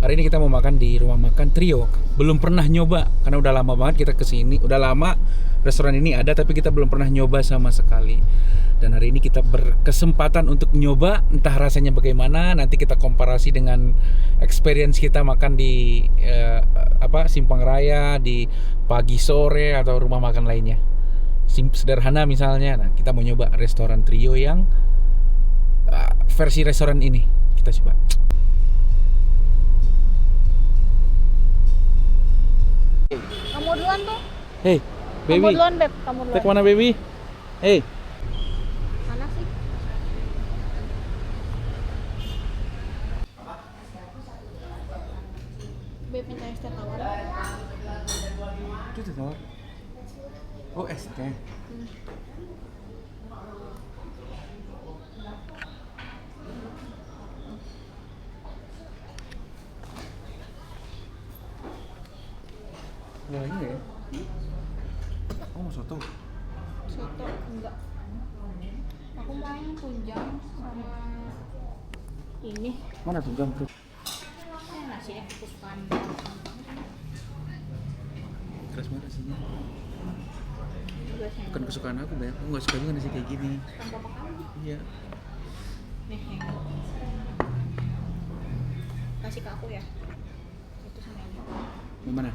Hari ini kita mau makan di rumah makan Trio. Belum pernah nyoba karena udah lama banget kita kesini. Udah lama restoran ini ada tapi kita belum pernah nyoba sama sekali. Dan hari ini kita berkesempatan untuk nyoba, entah rasanya bagaimana. Nanti kita komparasi dengan experience kita makan di Simpang Raya, di pagi sore atau rumah makan lainnya. Sederhana misalnya. Nah, kita mau nyoba restoran Trio yang versi restoran ini. Kita coba. Kamu duluan tuh. Hey, baby. Kamu duluan, Beb. Kamu duluan. Take mana, baby? Hey. Mana sih? Beb minta es teh tawar. Itu teh tawar. Oh, es teh. Nah, ini ya. Oh, mau soto. Soto enggak. Aku mau yang tunjang sama ini. Mana tunjang tuh? Nasi kesukaan. Keras banget nasinya. Juga sayang. Bukan kesukaan aku, Beb. Aku nggak suka juga nasi kayak gini. Tanpa makan. Iya. Nih yang kasih ke aku ya. Itu sama ini. Mau mana?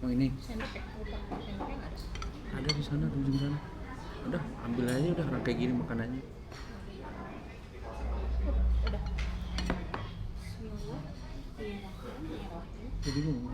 Mau ini? Sendok ya? Lupa. Sendoknya nggak ada. Ada di sana, di ujung sana. Udah, ambil aja udah orang kayak gini makanannya. Udah. Bismillah. Iya. Jadi bingung.